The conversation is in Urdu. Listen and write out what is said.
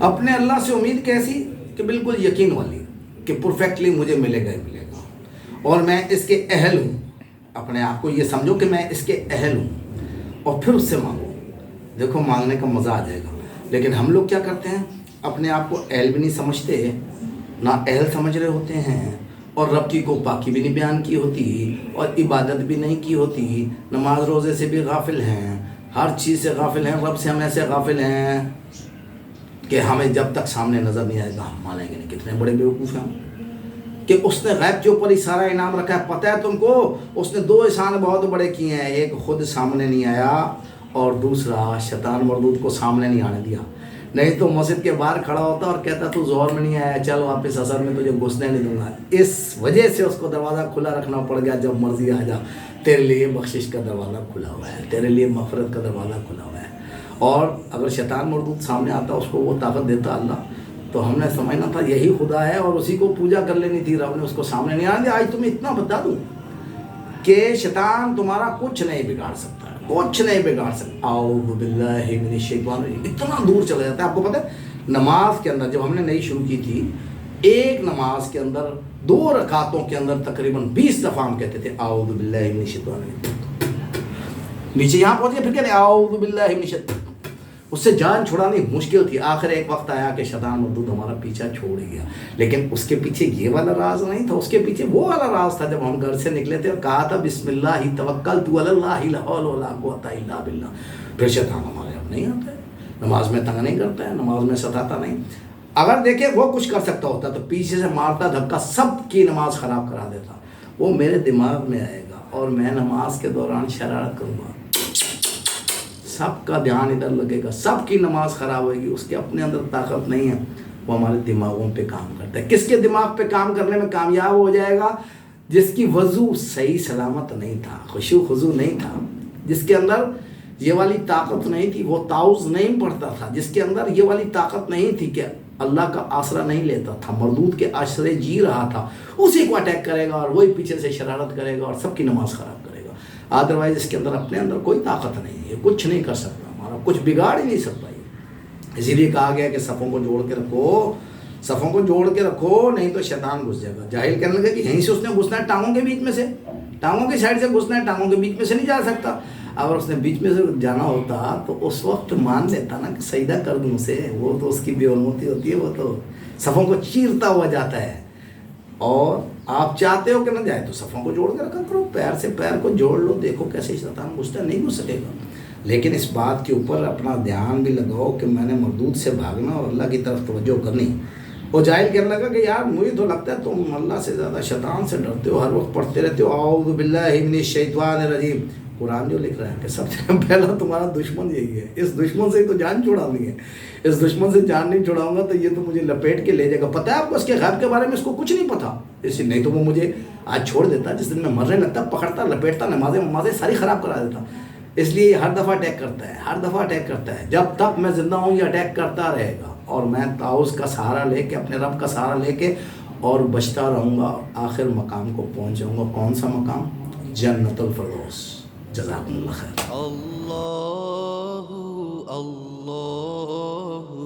اپنے اللہ سے امید کیسی کہ بالکل یقین والی کہ پرفیکٹلی مجھے ملے گا ہی ملے گا، اور میں اس کے اہل ہوں. اپنے آپ کو یہ سمجھو کہ میں اس کے اہل ہوں اور پھر اس سے مانگو. دیکھو مانگنے کا مزہ آ جائے گا. لیکن ہم لوگ کیا کرتے ہیں، اپنے آپ کو اہل بھی نہیں سمجھتے، نہ اہل سمجھ رہے ہوتے ہیں، اور رب کی کو پاکی بھی نہیں بیان کی ہوتی، اور عبادت بھی نہیں کی ہوتی، نماز روزے سے بھی غافل ہیں، ہر چیز سے غافل ہیں. رب سے ہم ایسے غافل ہیں کہ ہمیں جب تک سامنے نظر نہیں آئے گا ہم مانیں گے نہیں. کتنے بڑے بیوقوف ہیں ہم کہ اس نے غیب کے اوپر ہی سارا انعام رکھا ہے. پتہ ہے تم کو اس نے 2 احسان بہت بڑے کیے ہیں. ایک خود سامنے نہیں آیا، اور دوسرا شیطان مردود کو سامنے نہیں آنے دیا. نہیں تو مسجد کے باہر کھڑا ہوتا اور کہتا تو ظہر میں نہیں آیا، چل واپس عصر میں تجھے گھسنے نہیں دوں گا. اس وجہ سے اس کو دروازہ کھلا رکھنا پڑ گیا، جب مرضی آ جا، تیرے لیے بخشش کا دروازہ کھلا ہوا ہے، تیرے لیے مغفرت کا دروازہ کھلا ہوا ہے. اور اگر شیطان مردود سامنے آتا، اس کو وہ طاقت دیتا اللہ، تو ہم نے سمجھنا تھا یہی خدا ہے اور اسی کو پوجا کر لینی تھی. رب نے اس کو سامنے نہیں آنے دیا. آج تمہیں اتنا بتا دوں کہ شیطان تمہارا کچھ نہیں بگاڑ سکتا، کچھ نہیں بگاڑ سکتا. اعوذ باللہ من الشیطان الرجیم. اتنا دور چلا جاتا ہے. آپ کو پتہ ہے نماز کے اندر جب ہم نے نئی شروع کی تھی، ایک نماز کے اندر 2 رکعتوں کے اندر تقریباً 20 دفعہ ہم کہتے تھے اعوذ باللہ من الشیطان الرجیم. نیچے یہاں پہنچ گئے پھر کہتے ہیں اعوذ باللہ من الشیطان. اس سے جان چھڑانی مشکل تھی. آخر ایک وقت آیا کہ شیطان مردود ہمارا پیچھا چھوڑ گیا. لیکن اس کے پیچھے یہ والا راز نہیں تھا، اس کے پیچھے وہ والا راز تھا. جب ہم گھر سے نکلے تھے اور کہا تھا بسم اللہ توکلت علی اللہ لا حول ولا قوۃ الا باللہ، پھر شیطان ہمارے اب نہیں آتا ہے. نماز میں تنگ نہیں کرتا ہے، نماز میں ستاتا نہیں. اگر دیکھیں وہ کچھ کر سکتا ہوتا تو پیچھے سے مارتا دھکا سب کی نماز خراب کرا دیتا. وہ میرے دماغ میں آئے گا اور میں نماز کے دوران شرارت کروں گا، سب کا دھیان ادھر لگے گا، سب کی نماز خراب ہوئے گی. اس کے اپنے اندر طاقت نہیں ہے، وہ ہمارے دماغوں پہ کام کرتا ہے. کس کے دماغ پہ کام کرنے میں کامیاب ہو جائے گا؟ جس کی وضو صحیح سلامت نہیں تھا، خشوع خضوع نہیں تھا، جس کے اندر یہ والی طاقت نہیں تھی، وہ تعوذ نہیں پڑھتا تھا، جس کے اندر یہ والی طاقت نہیں تھی کہ اللہ کا آسرا نہیں لیتا تھا، مردود کے آسرے جی رہا تھا، اسی کو اٹیک کرے گا اور وہی پیچھے سے شرارت کرے گا اور سب کی نماز خراب کرے گا. ادروائز اس کے اندر اپنے اندر کوئی طاقت نہیں ہے، کچھ نہیں کر سکتا، ہمارا کچھ بگاڑ ہی نہیں سکتا. اسی لیے کہا گیا کہ صفوں کو جوڑ کے رکھو، صفوں کو جوڑ کے رکھو، نہیں تو شیطان گھس جائے گا. جاہل کہنے لگا کہ یہیں سے اس نے گھسنا ہے، ٹانگوں کے بیچ میں سے، ٹانگوں کی سائڈ سے گھسنا ہے، ٹانگوں کے بیچ میں سے نہیں جا سکتا. اگر اس نے بیچ میں سے جانا ہوتا تو اس وقت مان لیتا نا کہ سجدہ کر دوں اسے. وہ تو اس کی بے علمتی ہوتی ہے، وہ تو صفوں کو چیرتا ہوا جاتا ہے. اور آپ چاہتے ہو کہ نہ جائے تو صفوں کو جوڑ کے رکھا کرو، پیر سے پیر کو جوڑ لو، دیکھو کیسے شیطان گھستا ہے، نہیں گھس سکے گا. لیکن اس بات کے اوپر اپنا دھیان بھی لگاؤ کہ میں نے مردود سے بھاگنا اور اللہ کی طرف توجہ کرنی. وہ جاہل کہنے لگا کہ یار مجھے تو لگتا ہے تم اللہ سے زیادہ شیطان سے ڈرتے ہو، ہر وقت پڑھتے رہتے ہو اعوذ باللہ من الشیطان الرجیم. قرآن جو لکھ رہا ہے کہ سب سے پہلا تمہارا دشمن یہی ہے، اس دشمن سے ہی تو جان چھڑانی ہے. اس دشمن سے جان نہیں چھڑاؤں گا تو یہ تو مجھے لپیٹ کے لے جائے گا. پتہ ہے آپ کو اس کے غیب کے بارے میں اس کو کچھ نہیں پتا، اس لیے نہیں تو وہ مجھے آج چھوڑ دیتا، جس دن میں مرنے لگتا پکڑتا لپیٹتا نمازیں ساری خراب کرا دیتا. اس لیے یہ ہر دفعہ اٹیک کرتا ہے، ہر دفعہ اٹیک کرتا ہے. جب تک میں زندہ ہوں یہ اٹیک کرتا رہے گا، اور میں تعوذ کا سہارا لے کے، اپنے رب کا سہارا لے کے اور بچتا رہوں گا. آخر مقام کو پہنچ جاؤں گا. کون سا مقام؟ جنت الفردوس. جزاکم اللہ خیر. اللہ اللہ